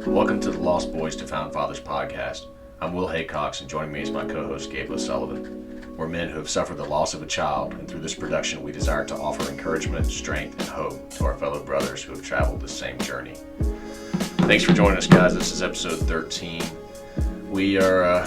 Welcome to the Lost Boys to Found Fathers podcast. I'm Will Haycox, and joining me is my co-host Gabe O'Sullivan. We're men who have suffered the loss of a child, and through this production we desire to offer encouragement, strength, and hope to our fellow brothers who have traveled the same journey. Thanks for joining us, guys. This is episode 13. We are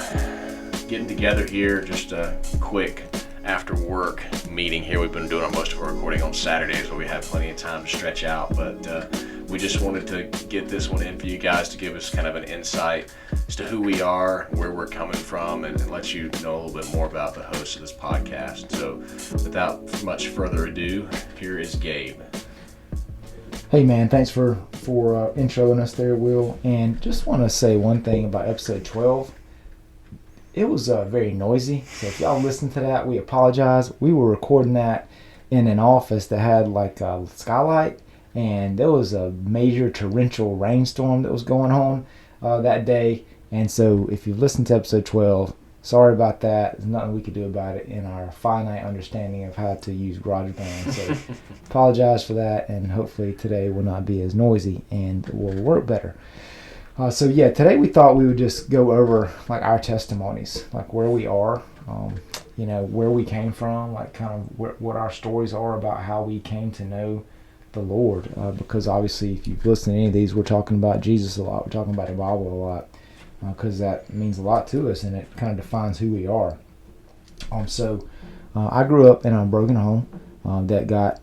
getting together here, just a quick after work meeting here. We've been doing most of our recording on Saturdays where we have plenty of time to stretch out, but we just wanted to get this one in for you guys to give us kind of an insight as to who we are, where we're coming from, and let you know a little bit more about the host of this podcast. So without much further ado, here is Gabe. Hey man, thanks for introing us there, Will. And just want to say one thing about episode 12. It was very noisy, so if y'all listen to that, we apologize. We were recording that in an office that had like a skylight, and there was a major torrential rainstorm that was going on that day. And so if you've listened to episode 12, sorry about that. There's nothing we could do about it in our finite understanding of how to use GarageBand. So apologize for that, and hopefully today will not be as noisy and will work better. So today we thought we would just go over like our testimonies, like where we are, where we came from, like kind of what our stories are about how we came to know the Lord. Because obviously if you've listened to any of these, we're talking about Jesus a lot. We're talking about the Bible a lot because that means a lot to us and it kind of defines who we are. I grew up in a broken home that got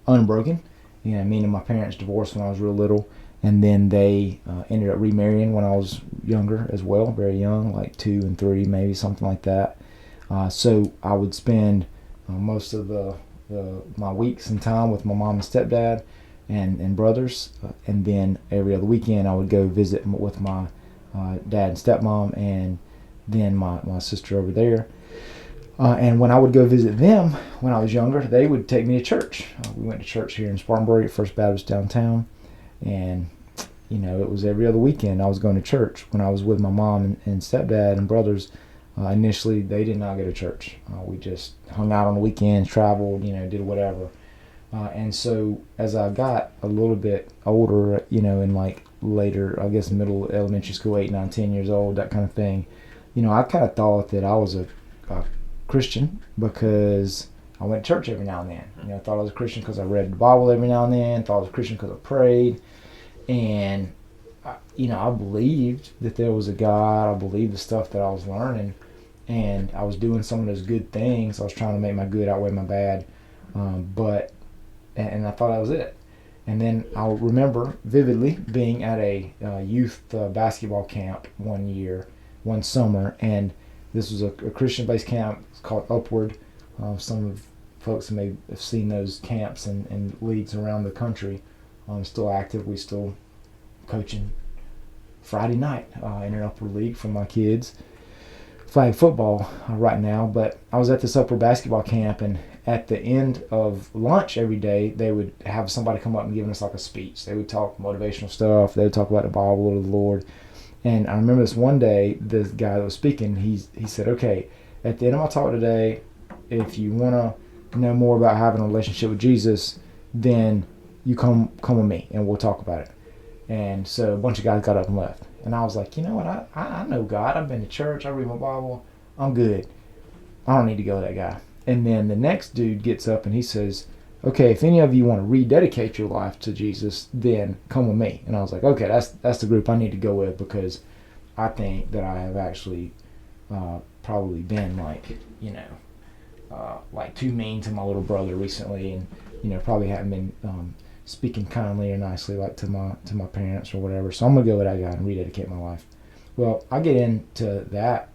unbroken. Meaning my parents divorced when I was real little. And then they ended up remarrying when I was younger as well, very young, like 2 and 3, maybe something like that. So I would spend most of my weeks and time with my mom and stepdad and brothers. And then every other weekend I would go visit with my dad and stepmom and then my sister over there. And when I would go visit them when I was younger, they would take me to church. We went to church here in Spartanburg at First Baptist downtown. And, it was every other weekend I was going to church. When I was with my mom and stepdad and brothers, initially they did not go to church. We just hung out on the weekends, traveled, did whatever. And so as I got a little bit older, in like later, I guess middle elementary school, 8, 9, 10 years old, that kind of thing, I kind of thought that I was a Christian because I went to church every now and then. I thought I was a Christian because I read the Bible every now and then. Thought I was a Christian because I prayed. And, I believed that there was a God. I believed the stuff that I was learning. And I was doing some of those good things. I was trying to make my good outweigh my bad. And I thought that was it. And then I remember vividly being at a youth basketball camp one summer. And this was a Christian-based camp. It's called Upward. Some of folks may have seen those camps and leagues around the country. Still active. We still coaching Friday night in an Upward league for my kids. Flag football right now. But I was at this Upward basketball camp, and at the end of lunch every day, they would have somebody come up and give us like a speech. They would talk motivational stuff. They would talk about the Bible or the Lord. And I remember this one day, the guy that was speaking, he said, okay, at the end of my talk today, if you want to know more about having a relationship with Jesus, then you come with me and we'll talk about it. And so a bunch of guys got up and left. And I was like, you know what? I know God. I've been to church. I read my Bible. I'm good. I don't need to go to that guy. And then the next dude gets up and he says, okay, if any of you want to rededicate your life to Jesus, then come with me. And I was like, okay, that's the group I need to go with because I think that I have actually probably been like too mean to my little brother recently, and probably haven't been speaking kindly or nicely like to my parents or whatever. So I'm gonna go with that guy and rededicate my life. Well, I get into that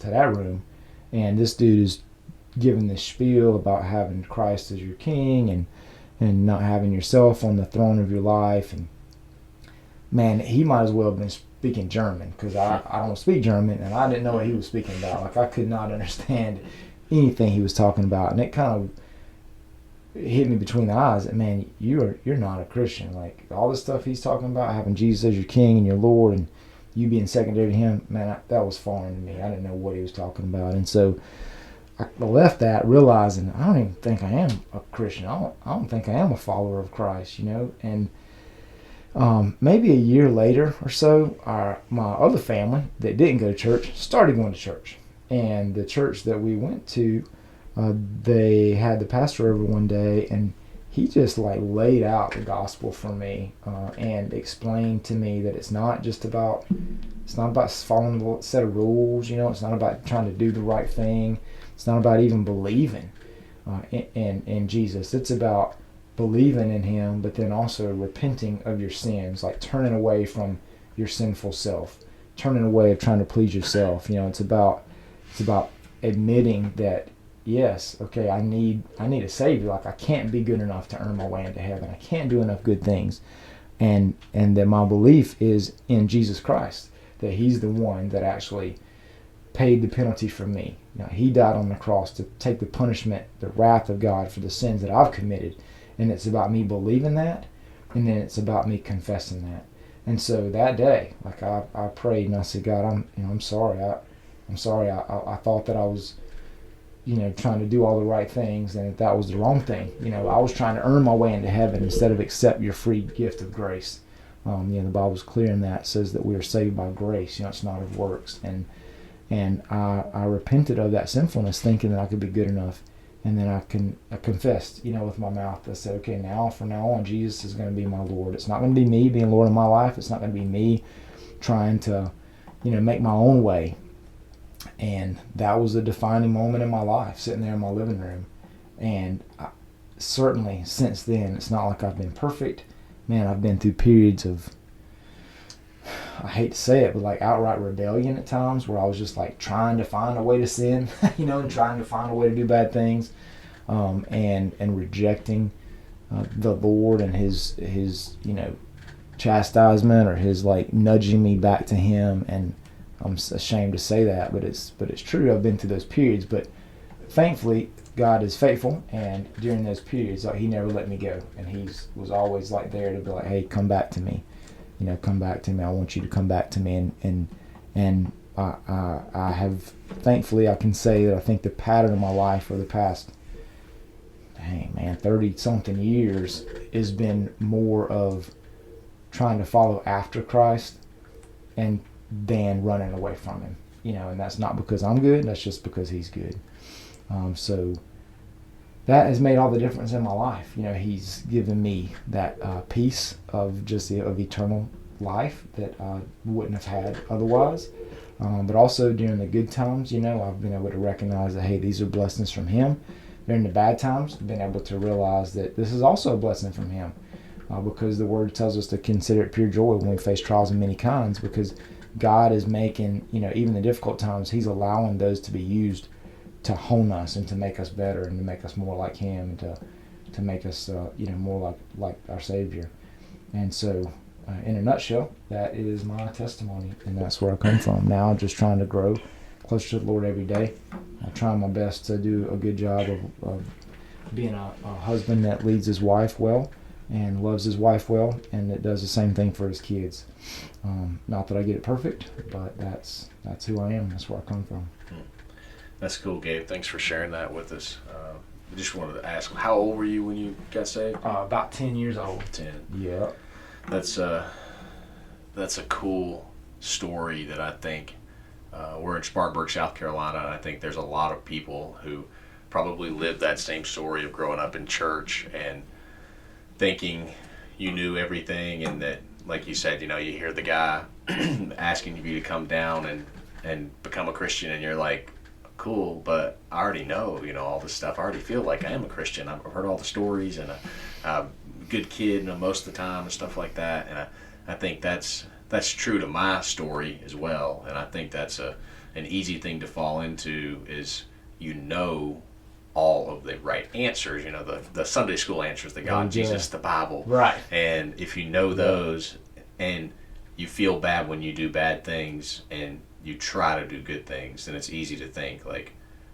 room, and this dude is giving this spiel about having Christ as your king and not having yourself on the throne of your life. And man, he might as well have been speaking German because I don't speak German, and I didn't know what he was speaking about. Like I could not understand anything he was talking about, and it kind of hit me between the eyes that, man, you're not a Christian. Like all the stuff he's talking about, having Jesus as your king and your Lord and you being secondary to him, man, that was foreign to me. I didn't know what he was talking about. And so I left that realizing I don't even think I am a Christian. I don't think I am a follower of Christ, And Maybe a year later or so, my other family that didn't go to church started going to church. And the church that we went to, they had the pastor over one day, and he just like laid out the gospel for me and explained to me that it's not about following a set of rules. It's not about trying to do the right thing. It's not about even believing in Jesus. It's about believing in him, but then also repenting of your sins, like turning away from your sinful self, turning away of trying to please yourself. It's about admitting that, yes, okay, I need a savior. Like, I can't be good enough to earn my way into heaven. I can't do enough good things, and that my belief is in Jesus Christ, that he's the one that actually paid the penalty for me. He died on the cross to take the punishment, the wrath of God for the sins that I've committed. And it's about me believing that, and then it's about me confessing that. And so that day, like, I prayed and I said, God, I'm sorry. I'm sorry. I thought that I was, trying to do all the right things, and that was the wrong thing. I was trying to earn my way into heaven instead of accept your free gift of grace. The Bible's clear in that. It says that we are saved by grace. It's not of works. And I repented of that sinfulness, thinking that I could be good enough. And then I confessed, with my mouth. I said, okay, from now on, Jesus is going to be my Lord. It's not going to be me being Lord of my life. It's not going to be me trying to, make my own way. And that was a defining moment in my life, sitting there in my living room. And certainly since then, it's not like I've been perfect. Man, I've been through periods of, I hate to say it, but like outright rebellion at times, where I was just like trying to find a way to sin, and trying to find a way to do bad things, and rejecting the Lord and his chastisement, or his like nudging me back to him. And I'm ashamed to say that, but it's true. I've been through those periods, but thankfully God is faithful, and during those periods, like, he never let me go, and he was always like there to be like, hey, come back to me. Come back to me. I want you to come back to me. And I have, thankfully, I can say that I think the pattern of my life for the past, 30-something years has been more of trying to follow after Christ and than running away from him. And that's not because I'm good. That's just because he's good. So that has made all the difference in my life. He's given me that peace of eternal life that I wouldn't have had otherwise. But also during the good times, I've been able to recognize that, hey, these are blessings from him. During the bad times, I've been able to realize that this is also a blessing from him, because the word tells us to consider it pure joy when we face trials of many kinds, because God is making, even the difficult times, he's allowing those to be used to hone us and to make us better and to make us more like him, and to make us more like our Savior. And so in a nutshell, that is my testimony, and that's where I come from. Now I'm just trying to grow closer to the Lord every day. I'm trying my best to do a good job of being a husband that leads his wife well and loves his wife well, and that does the same thing for his kids. Not that I get it perfect, but that's who I am. That's where I come from. That's cool, Gabe. Thanks for sharing that with us. I just wanted to ask, how old were you when you got saved? About 10 years old. 10. Yeah. That's a cool story that I think, we're in Spartanburg, South Carolina, and I think there's a lot of people who probably live that same story of growing up in church and thinking you knew everything, and that, like you said, you hear the guy asking you to come down and become a Christian, and you're like, cool, but I already know, all this stuff. I already feel like I am a Christian. I've heard all the stories, and I'm a good kid, most of the time, and stuff like that. And I think that's true to my story as well. And I think that's an easy thing to fall into, is all of the right answers, the Sunday school answers, the God, Jesus, the Bible. Right. And if you know those, and you feel bad when you do bad things, and you try to do good things, then it's easy to think like,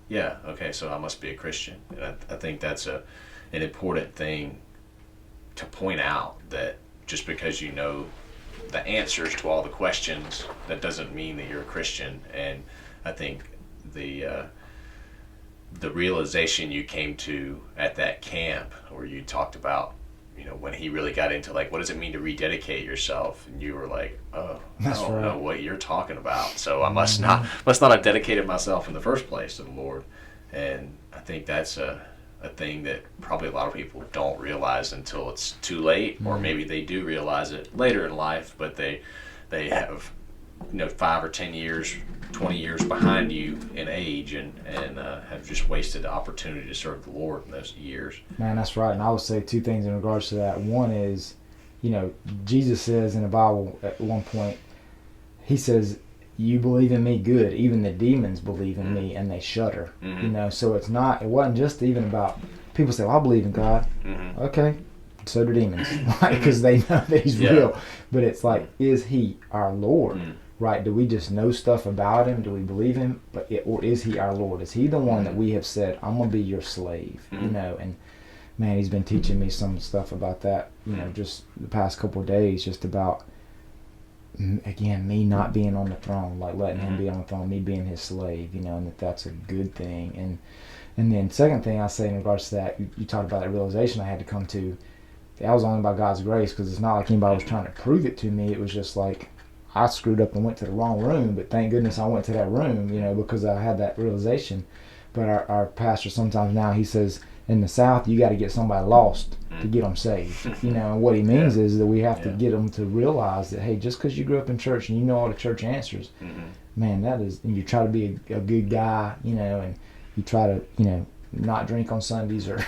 yeah, okay, so I must be a Christian. And I think that's an important thing to point out, that just because you know the answers to all the questions, that doesn't mean that you're a Christian. And I think the realization you came to at that camp, where you talked about, when he really got into like, what does it mean to rededicate yourself? And you were like, oh, I don't know what you're talking about. So I must not have dedicated myself in the first place to the Lord. And I think that's a thing that probably a lot of people don't realize until it's too late, or maybe they do realize it later in life, but they have 5 or 10 years, 20 years behind you in age, and have just wasted the opportunity to serve the Lord in those years. Man, that's right. And I would say two things in regards to that. One is, Jesus says in the Bible at one point, he says, you believe in me, good. Even the demons believe in me, and they shudder. So it wasn't just even about, people say, well, I believe in God. Okay, so do demons, right? Because they know that he's real. But it's like, is he our Lord? Right? Do we just know stuff about him? Do we believe him? Or is he our Lord? Is he the one that we have said, I'm going to be your slave? And man, he's been teaching me some stuff about that, just the past couple of days, just about, again, me not being on the throne, like letting him be on the throne, me being his slave, and that's a good thing. And then second thing I say in regards to that, you talked about that realization I had to come to. That was only by God's grace, because it's not like anybody was trying to prove it to me. It was just like I screwed up and went to the wrong room, but thank goodness I went to that room, because I had that realization. But our pastor sometimes now, he says, in the South, you got to get somebody lost to get them saved. And what he means is that we have to get them to realize that, hey, just because you grew up in church and you know all the church answers, man, that is, and you try to be a good guy, and you try to, not drink on Sundays or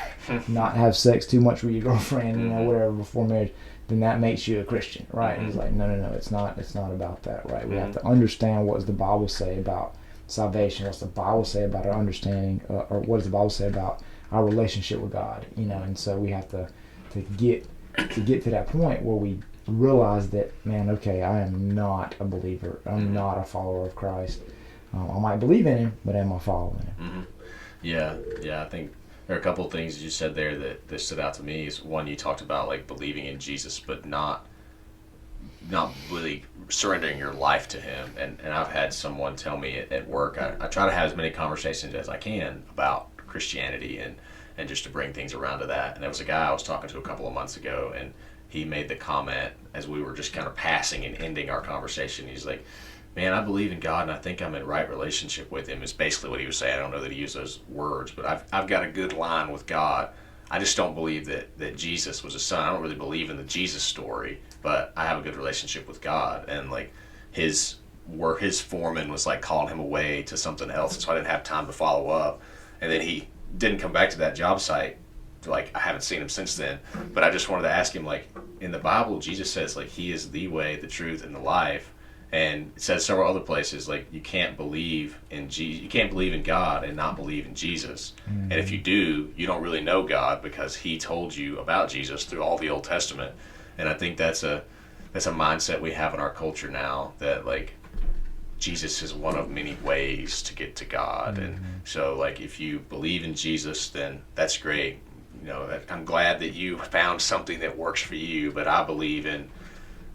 not have sex too much with your girlfriend, whatever, before marriage, then that makes you a Christian, right? And he's like, no, it's not about that, right? We have to understand what does the Bible say about salvation, what's the Bible say about our understanding, or what does the Bible say about our relationship with God, and so we have to get to that point where we realize that, man, okay, I am not a believer, I'm not a follower of Christ. I might believe in him, but am I following him? Yeah, I think there are a couple of things you said there that stood out to me. Is one, you talked about like believing in Jesus, but not really surrendering your life to him. And I've had someone tell me at work, I try to have as many conversations as I can about Christianity and just to bring things around to that. And there was a guy I was talking to a couple of months ago, and he made the comment as we were just kind of passing and ending our conversation. He's like, man, I believe in God and I think I'm in right relationship with him, is basically what he was saying. I don't know that he used those words, but I've got a good line with God. I just don't believe that Jesus was a son. I don't really believe in the Jesus story, but I have a good relationship with God. And like his foreman was like calling him away to something else, so I didn't have time to follow up. And then he didn't come back to that job site. Like, I haven't seen him since then. But I just wanted to ask him, like, in the Bible, Jesus says, like, he is the way, the truth, and the life. And it says several other places, like, you can't believe in God and not believe in Jesus. And if you do, you don't really know God, because he told you about Jesus through all the Old Testament. And I think that's a mindset we have in our culture now, that like Jesus is one of many ways to get to God. And so like if you believe in Jesus, then that's great. I'm glad that you found something that works for you, but I believe in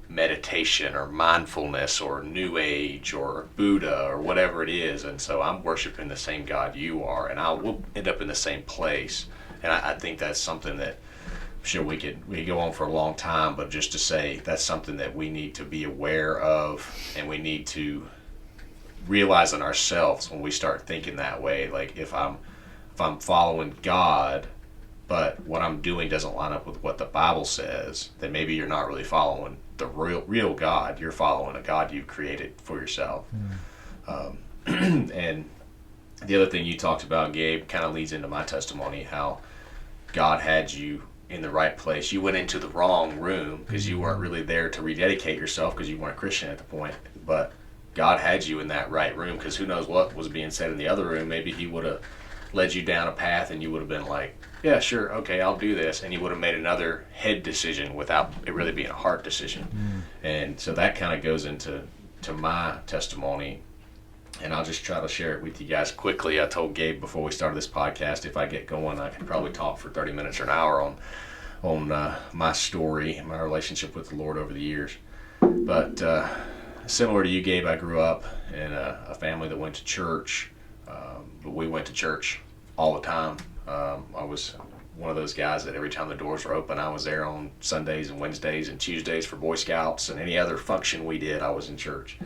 meditation or mindfulness or New Age or Buddha or whatever it is, and so I'm worshiping the same God you are, and I will end up in the same place. And I think that's something that I'm sure we could go on for a long time, but just to say that's something that we need to be aware of, and we need to realize in ourselves when we start thinking that way. Like if I'm following God, but what I'm doing doesn't line up with what the Bible says, then maybe you're not really following the real God. You're following a God you've created for yourself. And the other thing you talked about, Gabe, kind of leads into my testimony, how God had you in the right place. You went into the wrong room because you weren't really there to rededicate yourself, because you weren't a Christian at the point. But God had you in that right room, because who knows what was being said in the other room. Maybe he would have led you down a path and you would have been like, yeah, sure, okay, I'll do this. And you would have made another head decision without it really being a heart decision. And so that kind of goes into my testimony. And I'll just try to share it with you guys quickly. I told Gabe before we started this podcast, if I get going, I could probably talk for 30 minutes or an hour on my story and my relationship with the Lord over the years. But similar to you, Gabe, I grew up in a family that went to church. But we went to church all the time. I was one of those guys that every time the doors were open, I was there on Sundays and Wednesdays and Tuesdays for Boy Scouts, and any other function we did, I was in church.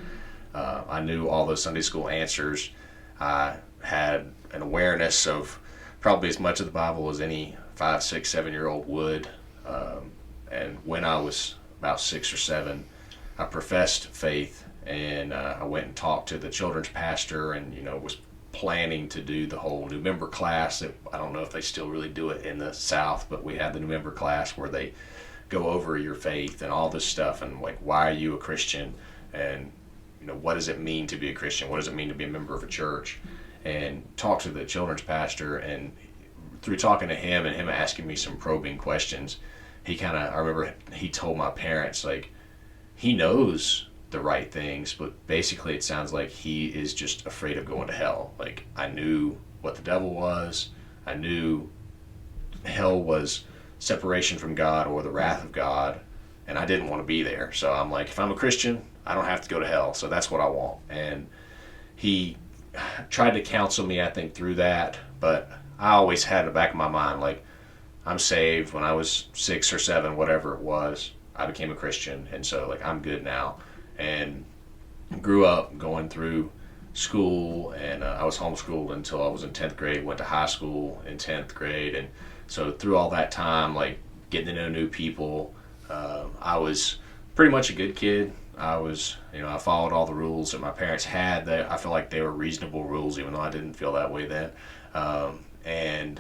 I knew all those Sunday school answers. I had an awareness of probably as much of the Bible as any 5, 6, 7-year-old would. And when I was about 6 or 7, I professed faith, and I went and talked to the children's pastor, and was planning to do the whole new member class. That I don't know if they still really do it in the South, but we had the new member class where they go over your faith and all this stuff, and like, why are you a Christian, and what does it mean to be a Christian? What does it mean to be a member of a church? And talk to the children's pastor, and through talking to him and him asking me some probing questions, I remember he told my parents, like, he knows the right things, but basically it sounds like he is just afraid of going to hell. Like, I knew what the devil was. I knew hell was separation from God or the wrath of God, and I didn't want to be there. So I'm like, if I'm a Christian, I don't have to go to hell, so that's what I want. And he tried to counsel me, I think, through that, but I always had in the back of my mind, like, I'm saved. When I was 6 or 7, whatever it was, I became a Christian, and so, like, I'm good now. And grew up going through school, and I was homeschooled until I was in 10th grade, went to high school in 10th grade, and so through all that time, like, getting to know new people, I was pretty much a good kid. I was, I followed all the rules that my parents had. I feel like they were reasonable rules, even though I didn't feel that way then. And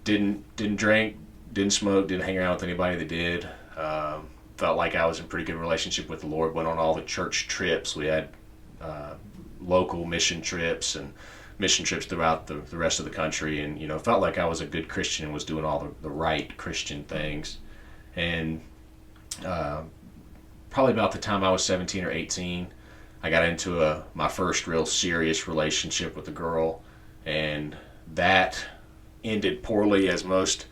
didn't drink, didn't smoke, didn't hang around with anybody that did. Felt like I was in pretty good relationship with the Lord. Went on all the church trips. We had local mission trips and mission trips throughout the rest of the country, and felt like I was a good Christian and was doing all the right Christian things. And probably about the time I was 17 or 18, I got into my first real serious relationship with a girl, and that ended poorly, as most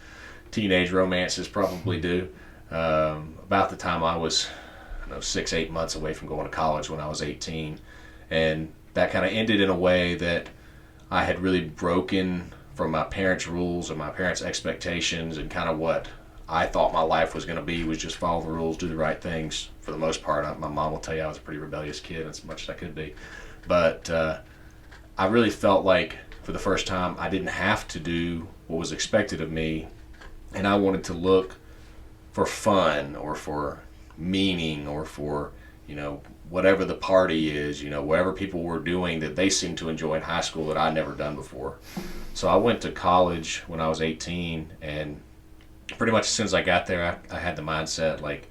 teenage romances probably do. About the time I was 6, 8 months away from going to college when I was 18, and that kind of ended in a way that I had really broken from my parents' rules and my parents' expectations, and kind of what I thought my life was going to be was just follow the rules, do the right things for the most part. My mom will tell you I was a pretty rebellious kid, as much as I could be. But I really felt like for the first time I didn't have to do what was expected of me, and I wanted to look for fun or for meaning or for, whatever the party is, whatever people were doing that they seemed to enjoy in high school that I'd never done before. So I went to college when I was 18, and pretty much as soon as I got there, I had the mindset, like,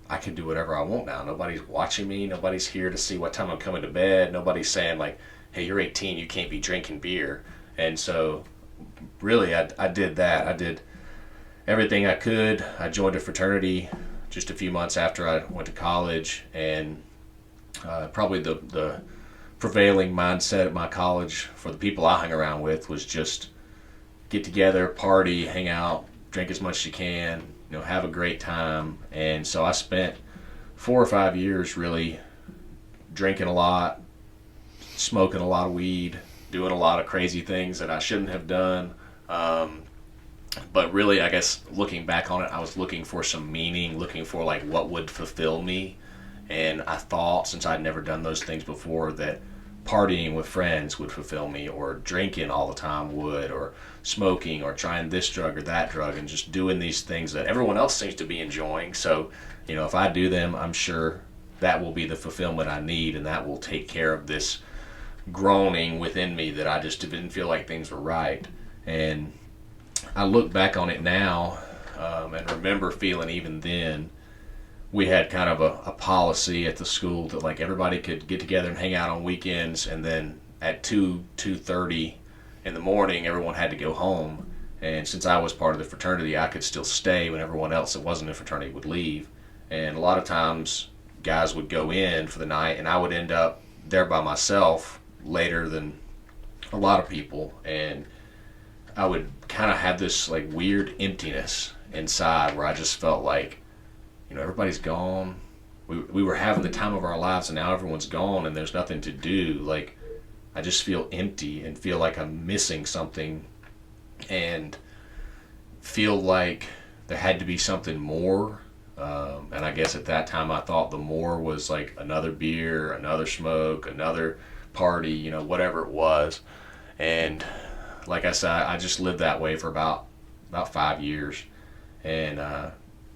I can do whatever I want now. Nobody's watching me. Nobody's here to see what time I'm coming to bed. Nobody's saying, like, hey, you're 18, you can't be drinking beer. And so really I did that. I did everything I could. I joined a fraternity just a few months after I went to college, and probably the prevailing mindset at my college for the people I hung around with was just get together, party, hang out, drink as much as you can, have a great time. And so I spent 4 or 5 years really drinking a lot, smoking a lot of weed, doing a lot of crazy things that I shouldn't have done. But really, I guess looking back on it, I was looking for some meaning, looking for like what would fulfill me. And I thought, since I'd never done those things before, that partying with friends would fulfill me, or drinking all the time would, or smoking, or trying this drug or that drug, and just doing these things that everyone else seems to be enjoying. So, if I do them, I'm sure that will be the fulfillment I need, and that will take care of this groaning within me that I just didn't feel like things were right. And I look back on it now and remember feeling even then we had kind of a policy at the school that like everybody could get together and hang out on weekends, and then at 2:30 in the morning everyone had to go home. And since I was part of the fraternity, I could still stay when everyone else that wasn't in the fraternity would leave. And a lot of times guys would go in for the night, and I would end up there by myself later than a lot of people, and I would kind of have this like weird emptiness inside where I just felt like, everybody's gone. We were having the time of our lives, and now everyone's gone and there's nothing to do. Like, I just feel empty and feel like I'm missing something. And feel like there had to be something more. And I guess at that time I thought the more was like another beer, another smoke, another party, you know, whatever it was. And like I said, I just lived that way for about 5 years, and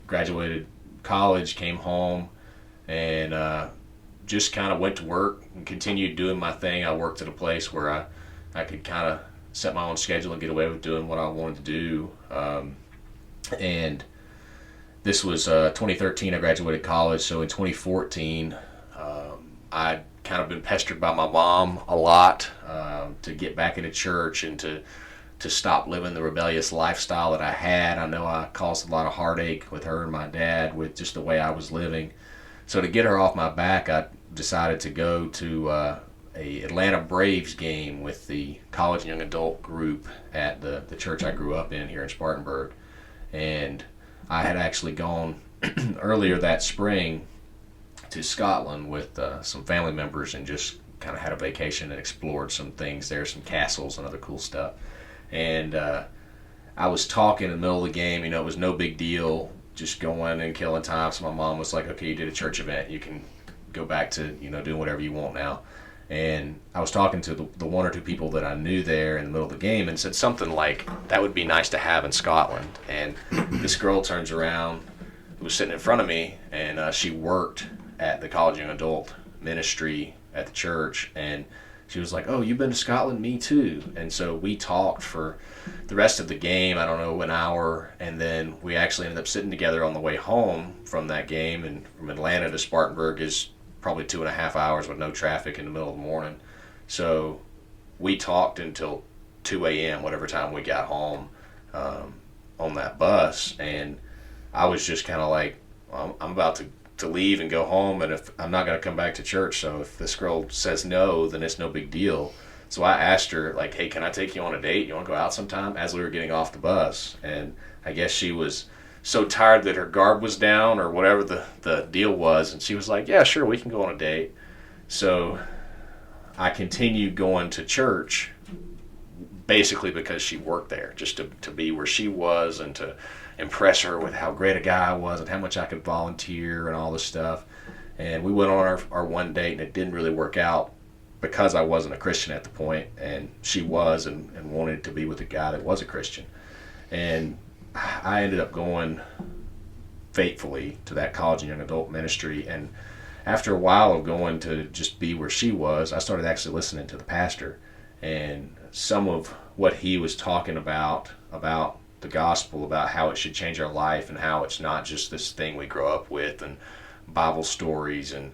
graduated college, came home, and just kind of went to work and continued doing my thing. I worked at a place where I could kind of set my own schedule and get away with doing what I wanted to do. And this was 2013, I graduated college. So in 2014, I'd kind of been pestered by my mom a lot to get back into church and to stop living the rebellious lifestyle that I had. I know I caused a lot of heartache with her and my dad with just the way I was living. So to get her off my back, I decided to go to a Atlanta Braves game with the college and young adult group at the church I grew up in here in Spartanburg. And I had actually gone earlier that spring to Scotland with some family members and just kind of had a vacation and explored some things there, some castles and other cool stuff. And I was talking in the middle of the game, you know, it was no big deal, just going and killing time. So my mom was like, okay, you did a church event, you can go back to, you know, doing whatever you want now. And I was talking to the one or two people that I knew there in the middle of the game and said something like, that would be nice to have in Scotland. And this girl turns around, who was sitting in front of me, and she worked at the college young adult ministry at the church, and she was like, oh, you've been to Scotland? Me too. And so we talked for the rest of the game, I don't know, an hour, and then we actually ended up sitting together on the way home from that game. And from Atlanta to Spartanburg is probably 2.5 hours with no traffic in the middle of the morning. So we talked until 2 a.m., whatever time we got home on that bus. And I was just kind of like, well, I'm about to leave and go home, and if I'm not going to come back to church, so if this girl says no, then it's no big deal. So I asked her, like, hey, can I take you on a date? You want to go out sometime? As we were getting off the bus. And I guess she was so tired that her guard was down or whatever the deal was, and she was like, yeah, sure, we can go on a date. So I continued going to church basically because she worked there, just to be where she was and to impress her with how great a guy I was and how much I could volunteer and all this stuff. And we went on our one date, and it didn't really work out because I wasn't a Christian at the point, and she was and wanted to be with a guy that was a Christian. And I ended up going faithfully to that college and young adult ministry. And after a while of going to just be where she was, I started actually listening to the pastor, and some of what he was talking about the gospel, about how it should change our life and how it's not just this thing we grow up with and Bible stories and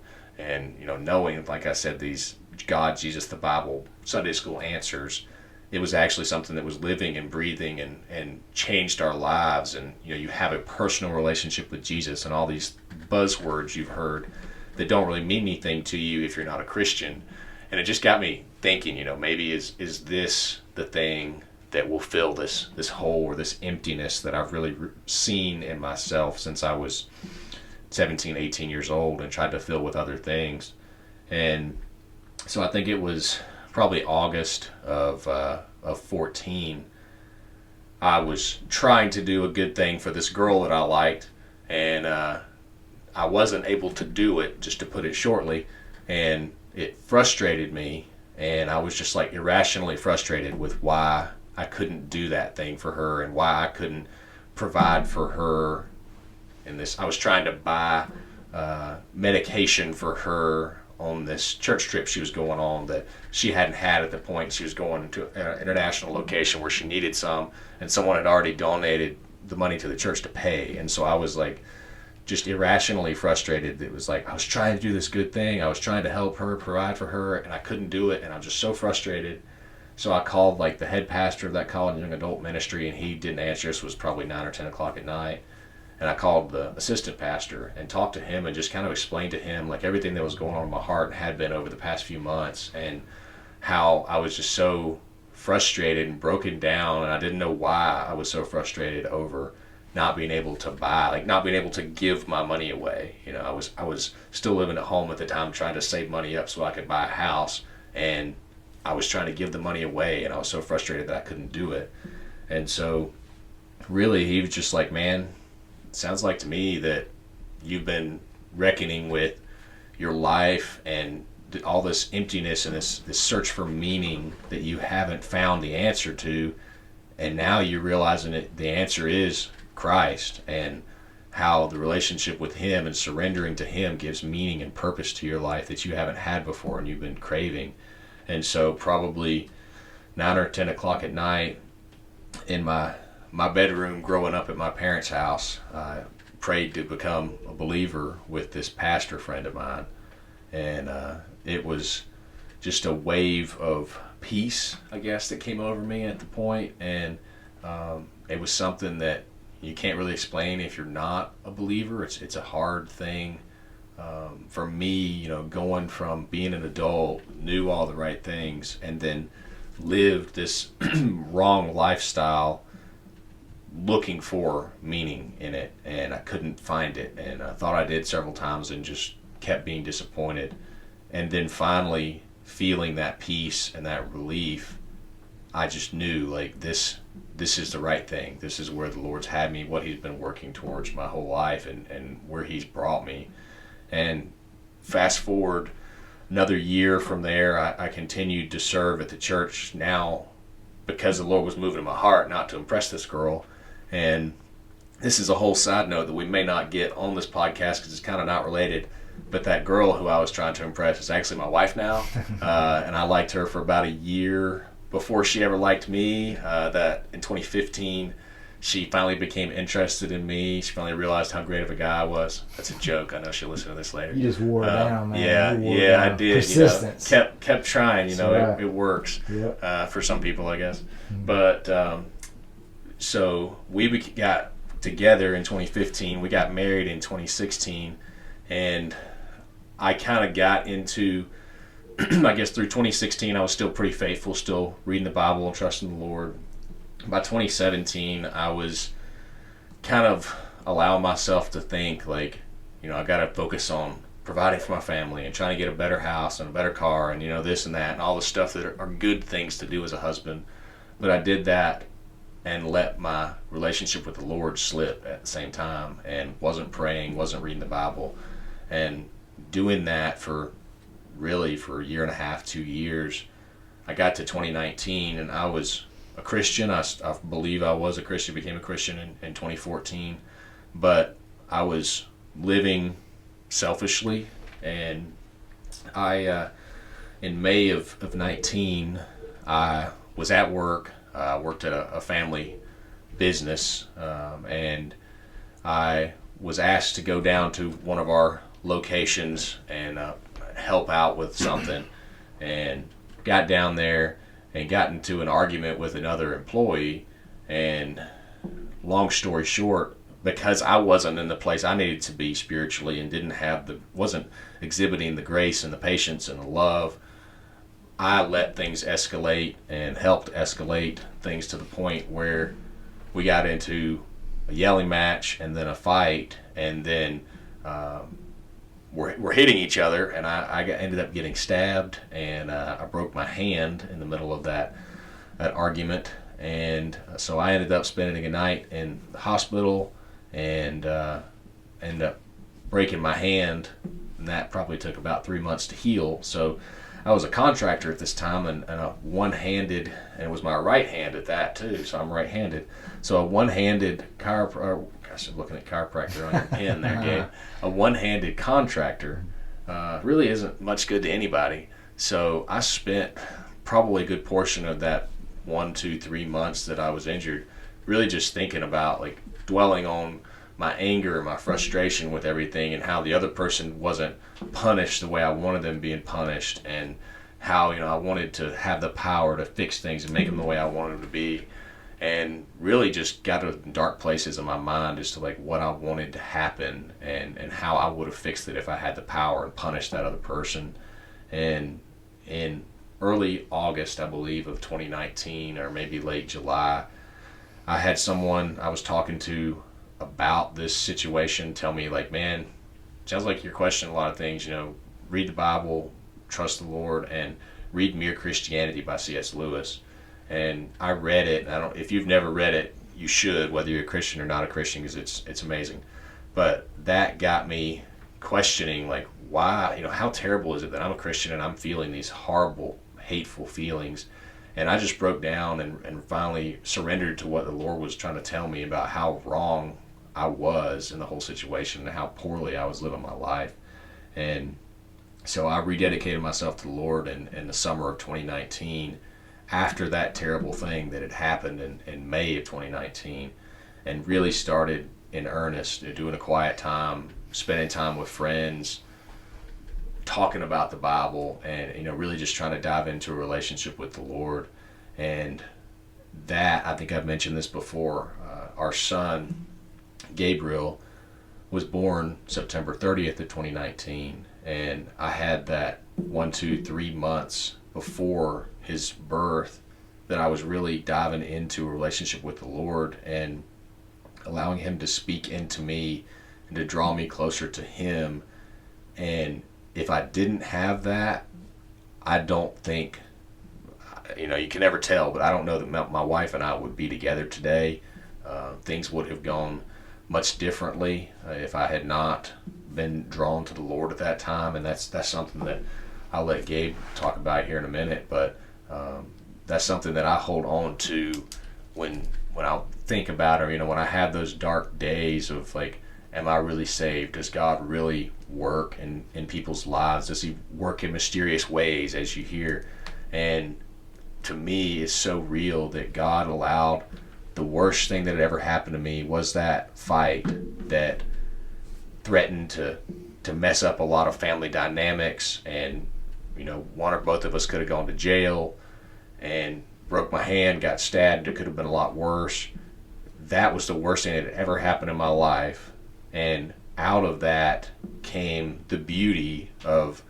you know, knowing, like I said, these God, Jesus, the Bible, Sunday school answers. It was actually something that was living and breathing and changed our lives. And, you know, you have a personal relationship with Jesus, and all these buzzwords you've heard that don't really mean anything to you if you're not a Christian. And it just got me thinking, you know, maybe is this the thing that will fill this hole or this emptiness that I've really seen in myself since I was 17, 18 years old and tried to fill with other things. And so I think it was probably August of 14, I was trying to do a good thing for this girl that I liked, and I wasn't able to do it, just to put it shortly, and it frustrated me, and I was just like irrationally frustrated with why I couldn't do that thing for her and why I couldn't provide for her in this. I was trying to buy medication for her on this church trip she was going on that she hadn't had at the point. She was going to an international location where she needed some, and someone had already donated the money to the church to pay. And so I was like just irrationally frustrated. It was like I was trying to do this good thing. I was trying to help her, provide for her, and I couldn't do it, and I'm just so frustrated. So I called like the head pastor of that college and young adult ministry, and he didn't answer. This was probably 9 or 10 o'clock at night. And I called the assistant pastor and talked to him and just kind of explained to him like everything that was going on in my heart and had been over the past few months, and how I was just so frustrated and broken down, and I didn't know why I was so frustrated over not being able to buy, like not being able to give my money away. You know, I was still living at home at the time, trying to save money up so I could buy a house, and I was trying to give the money away, and I was so frustrated that I couldn't do it. And so really he was just like, man, it sounds like to me that you've been reckoning with your life and all this emptiness and this search for meaning that you haven't found the answer to, and now you're realizing that the answer is Christ, and how the relationship with him and surrendering to him gives meaning and purpose to your life that you haven't had before and you've been craving. And so probably 9 or 10 o'clock at night in my bedroom growing up at my parents' house, I prayed to become a believer with this pastor friend of mine. And it was just a wave of peace, I guess, that came over me at the point. And it was something that you can't really explain if you're not a believer. It's a hard thing. For me, going from being an adult, knew all the right things, and then lived this wrong lifestyle looking for meaning in it, and I couldn't find it, and I thought I did several times and just kept being disappointed. And then finally feeling that peace and that relief, I just knew like this is the right thing. This is where the Lord's had me, what he's been working towards my whole life, and where he's brought me. And fast forward another year from there, I continued to serve at the church, now because the Lord was moving in my heart not to impress this girl. And this is a whole side note that we may not get on this podcast because it's kind of not related, but that girl who I was trying to impress is actually my wife now. And I liked her for about a year before she ever liked me. That in 2015 she finally became interested in me. She finally realized how great of a guy I was. That's a joke. I know she'll listen to this later. You just wore it down, man. Yeah, I did. Persistence. Kept trying. Right. It works. Yep. For some people, I guess. But so we got together in 2015. We got married in 2016, and I kind of got into, I guess through 2016, I was still pretty faithful, still reading the Bible and trusting the Lord. By 2017, I was kind of allowing myself to think like, I got to focus on providing for my family and trying to get a better house and a better car and, this and that and all the stuff that are good things to do as a husband. But I did that and let my relationship with the Lord slip at the same time, and wasn't praying, wasn't reading the Bible, and doing that for a year and a half, 2 years. I got to 2019 and I was a Christian. I believe I was a Christian, became a Christian in 2014, but I was living selfishly. And I in May of 19, I was at work. I worked at a family business, and I was asked to go down to one of our locations and help out with something, and got down there and got into an argument with another employee. And long story short, because I wasn't in the place I needed to be spiritually and wasn't exhibiting the grace and the patience and the love, I let things escalate and helped escalate things to the point where we got into a yelling match and then a fight, and then we're hitting each other, and I ended up getting stabbed, and I broke my hand in the middle of that argument. And so I ended up spending a night in the hospital and ended up breaking my hand, and that probably took about 3 months to heal. So I was a contractor at this time, and a one-handed, and it was my right hand at that too, so I'm right-handed. So a one-handed I'm looking at chiropractor on your pen there, Gabe. A one-handed contractor really isn't much good to anybody. So I spent probably a good portion of that 1, 2, 3 months that I was injured really just thinking about, like, dwelling on my anger and my frustration with everything, and how the other person wasn't punished the way I wanted them being punished, and how I wanted to have the power to fix things and make them the way I wanted them to be. And really just got to dark places in my mind as to like what I wanted to happen, and how I would have fixed it if I had the power and punished that other person. And in early August, I believe, of 2019, or maybe late July, I had someone I was talking to about this situation tell me, like, man, sounds like you're questioning a lot of things. Read the Bible, trust the Lord, and read Mere Christianity by C.S. Lewis. And I read it. If you've never read it, you should, whether you're a Christian or not a Christian, because it's amazing. But that got me questioning, like, why, how terrible is it that I'm a Christian and I'm feeling these horrible, hateful feelings? And I just broke down and finally surrendered to what the Lord was trying to tell me about how wrong I was in the whole situation and how poorly I was living my life. And so I rededicated myself to the Lord in the summer of 2019, after that terrible thing that had happened in May of 2019, and really started in earnest, doing a quiet time, spending time with friends, talking about the Bible, and really just trying to dive into a relationship with the Lord. And that, I think I've mentioned this before, our son Gabriel was born September 30th of 2019, and I had that 3 months before his birth that I was really diving into a relationship with the Lord and allowing him to speak into me and to draw me closer to him. And if I didn't have that, I don't think, you can never tell, but I don't know that my wife and I would be together today. Things would have gone much differently if I had not been drawn to the Lord at that time. And that's something that I'll let Gabe talk about here in a minute, but that's something that I hold on to when I think about, or when I have those dark days of, like, am I really saved? Does God really work in people's lives? Does he work in mysterious ways, as you hear? And to me, it's so real that God allowed the worst thing that had ever happened to me was that fight that threatened to mess up a lot of family dynamics, and one or both of us could have gone to jail and broke my hand, got stabbed. It could have been a lot worse. That was the worst thing that had ever happened in my life. And out of that came the beauty of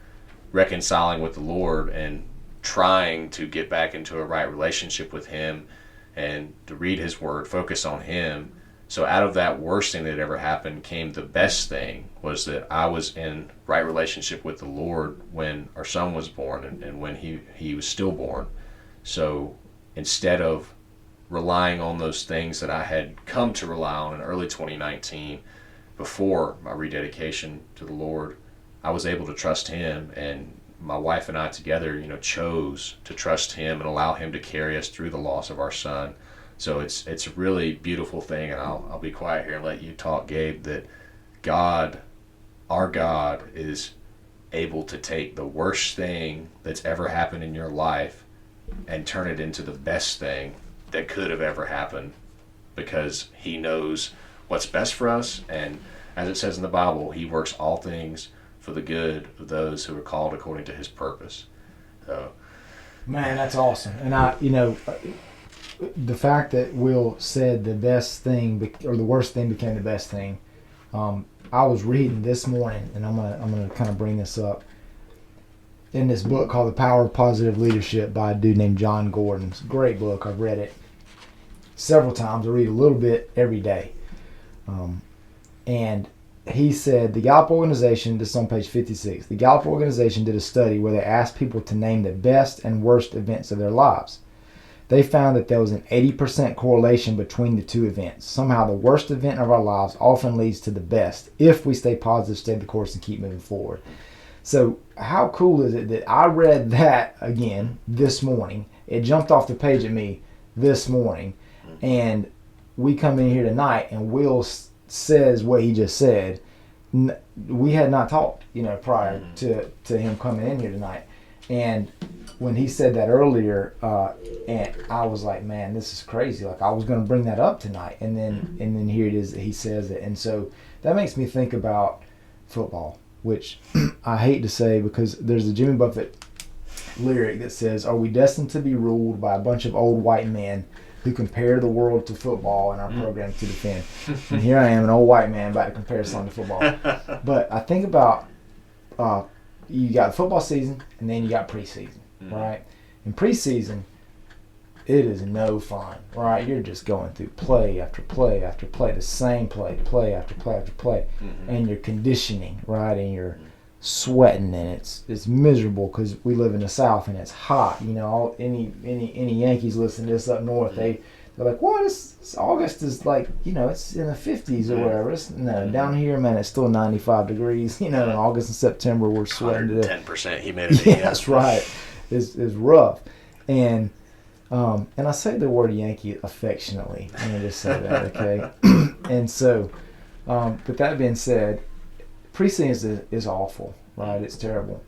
reconciling with the Lord and trying to get back into a right relationship with him and to read his word, focus on him. So out of that worst thing that had ever happened came the best thing, was that I was in right relationship with the Lord when our son was born and when he was stillborn. So instead of relying on those things that I had come to rely on in early 2019 before my rededication to the Lord, I was able to trust him, and my wife and I together, chose to trust him and allow him to carry us through the loss of our son. So it's a really beautiful thing, and I'll be quiet here and let you talk, Gabe, that God, our God, is able to take the worst thing that's ever happened in your life and turn it into the best thing that could have ever happened, because he knows what's best for us. And as it says in the Bible, he works all things for the good of those who are called according to his purpose. So, man, that's awesome. And the fact that Will said the best thing or the worst thing became the best thing. I was reading this morning, and I'm gonna kind of bring this up, in this book called The Power of Positive Leadership by a dude named John Gordon. It's a great book. I've read it several times. I read a little bit every day. And he said the Gallup organization, this is on page 56, the Gallup organization did a study where they asked people to name the best and worst events of their lives. They found that there was an 80% correlation between the two events. Somehow the worst event of our lives often leads to the best if we stay positive, stay the course, and keep moving forward. So how cool is it that I read that again this morning? It jumped off the page at me this morning, and we come in here tonight and Will says what he just said. We had not talked, prior to him coming in here tonight. And when he said that earlier, and I was like, man, this is crazy. Like, I was going to bring that up tonight, and then here it is that he says it. And so that makes me think about football, which I hate to say, because there's a Jimmy Buffett lyric that says, are we destined to be ruled by a bunch of old white men who compare the world to football in our program to defend? And here I am, an old white man, about to compare something to football. But I think about, you got football season, and then you got preseason, right? In preseason, it is no fun, right? You're just going through play after play after play, the same play after play after play, and you're conditioning, right? And you're sweating, and it's miserable because we live in the South and it's hot. Any Yankees listen to this up north, they're They're like, what? It's August is like, it's in the 50s or whatever. No, down here, man, it's still 95 degrees. In August and September, we're sweating to death. 110% humidity. Yeah, that's right. It's rough. And I say the word Yankee affectionately. Let me just say that, okay? And so, but that being said, preseason is awful, right? It's terrible.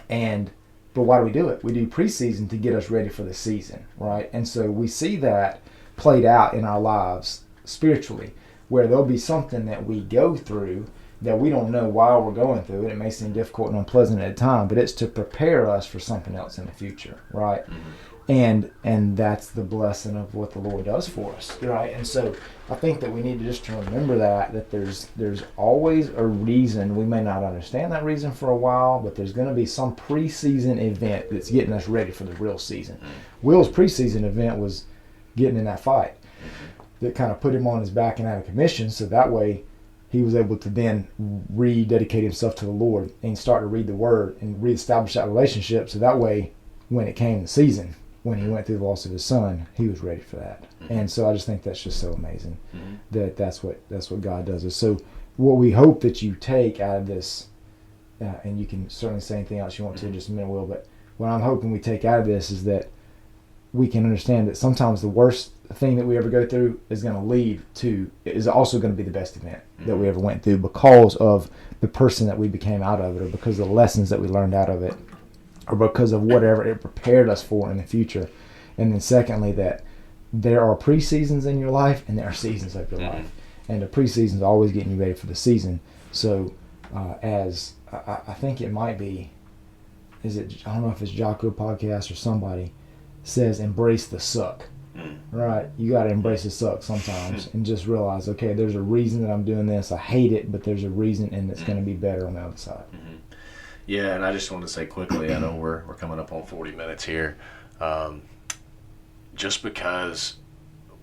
But why do we do it? We do preseason to get us ready for the season, right? And so we see that played out in our lives spiritually, where there'll be something that we go through that we don't know why we're going through it. It may seem difficult and unpleasant at the time, but it's to prepare us for something else in the future, right? And that's the blessing of what the Lord does for us, right? And so I think that we need to just remember that there's always a reason. We may not understand that reason for a while, but there's going to be some preseason event that's getting us ready for the real season. Will's preseason event was getting in that fight that kind of put him on his back and out of commission, so that way he was able to then rededicate himself to the Lord and start to read the Word and reestablish that relationship, so that way when it came the season, when he went through the loss of his son, he was ready for that. And so I just think that's just so amazing that's what God does. So what we hope that you take out of this, and you can certainly say anything else you want to in just a minute, Will, but what I'm hoping we take out of this is that we can understand that sometimes the worst thing that we ever go through is also going to be the best event that we ever went through, because of the person that we became out of it, or because of the lessons that we learned out of it, or because of whatever it prepared us for in the future. And then secondly, that there are pre-seasons in your life and there are seasons of your life. And the pre-season is always getting you ready for the season. So as I think it might be, I don't know if it's Jocko podcast or somebody says, embrace the suck. Right? You got to embrace the suck sometimes and just realize, okay, there's a reason that I'm doing this. I hate it, but there's a reason, and it's going to be better on the other side. Yeah, and I just wanted to say quickly, I know we're coming up on 40 minutes here. Just because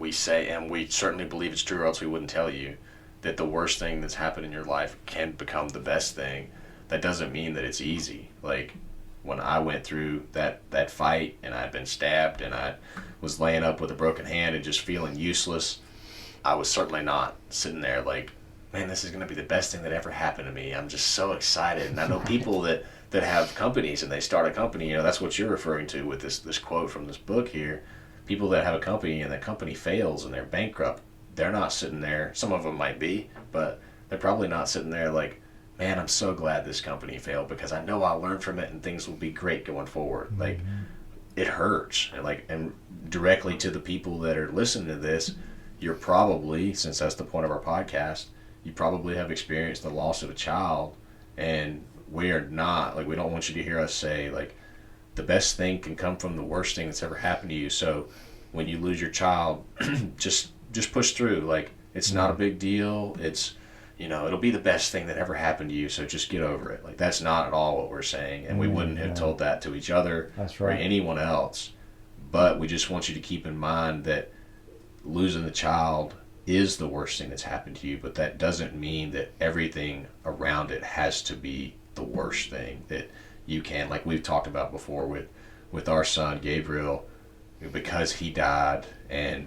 we say, and we certainly believe it's true or else we wouldn't tell you, that the worst thing that's happened in your life can become the best thing, that doesn't mean that it's easy. Like, when I went through that fight and I'd been stabbed and I was laying up with a broken hand and just feeling useless, I was certainly not sitting there like, man, this is going to be the best thing that ever happened to me. I'm just so excited. And I know people that have companies and they start a company, that's what you're referring to with this quote from this book here. People that have a company and that company fails and they're bankrupt, they're not sitting there. Some of them might be, but they're probably not sitting there like, man, I'm so glad this company failed because I know I'll learn from it and things will be great going forward. Like, it hurts. And directly to the people that are listening to this, you're probably, since that's the point of our podcast, you probably have experienced the loss of a child, and we are not, like, we don't want you to hear us say, like, the best thing can come from the worst thing that's ever happened to you. So when you lose your child, just push through. Like, it's not a big deal. It's, it'll be the best thing that ever happened to you, so just get over it. Like, that's not at all what we're saying, and we wouldn't have told that to each other or anyone else. But we just want you to keep in mind that losing the child is the worst thing that's happened to you, but that doesn't mean that everything around it has to be the worst thing that you can. Like we've talked about before with our son Gabriel, because he died, and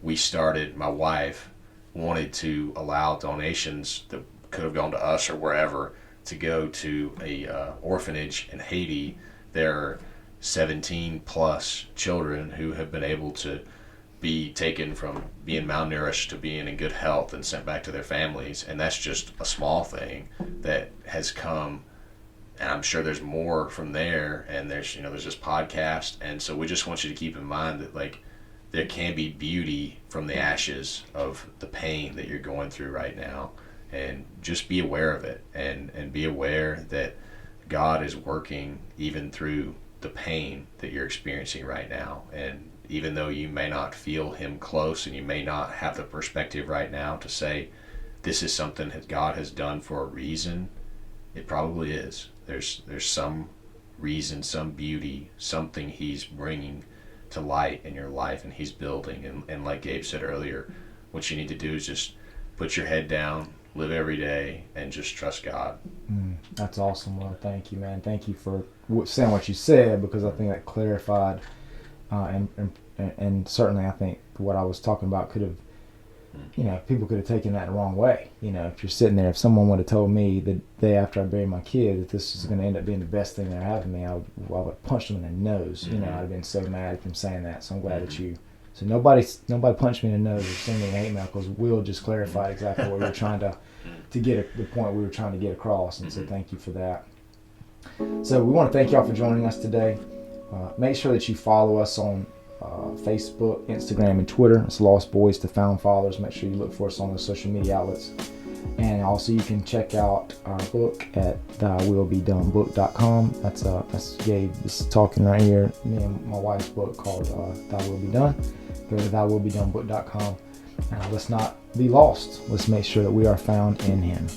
my wife wanted to allow donations that could have gone to us or wherever to go to a orphanage in Haiti. There are 17 plus children who have been able to be taken from being malnourished to being in good health and sent back to their families. And that's just a small thing that has come, and I'm sure there's more from there. And there's this podcast, and so we just want you to keep in mind that, like, there can be beauty from the ashes of the pain that you're going through right now, and just be aware of it, and be aware that God is working even through the pain that you're experiencing right now. And even though you may not feel him close, and you may not have the perspective right now to say this is something that God has done for a reason, it probably is. There's some reason, some beauty, something he's bringing to light in your life, and he's building. And like Gabe said earlier, what you need to do is just put your head down, live every day, and just trust God. That's awesome. Well, thank you, man. Thank you for saying what you said, because I think that clarified And certainly I think what I was talking about could have, people could have taken that the wrong way. If you're sitting there, if someone would have told me the day after I buried my kid that this is going to end up being the best thing that happened to me, I would have punched them in the nose. I'd have been so mad at them saying that. So I'm glad that you. So nobody punched me in the nose or sent me an hate mail, because Will just clarified exactly what we were trying to get the point we were trying to get across. And so thank you for that. So we want to thank y'all for joining us today. Make sure that you follow us on Facebook, Instagram, and Twitter. It's Lost Boys to Found Fathers. Make sure you look for us on those social media outlets. And also you can check out our book at thywillbedonebook.com. That's Gabe is talking right here. Me and my wife's book called Thy Will Be Done. Go to thywillbedonebook.com. Let's not be lost. Let's make sure that we are found in Him.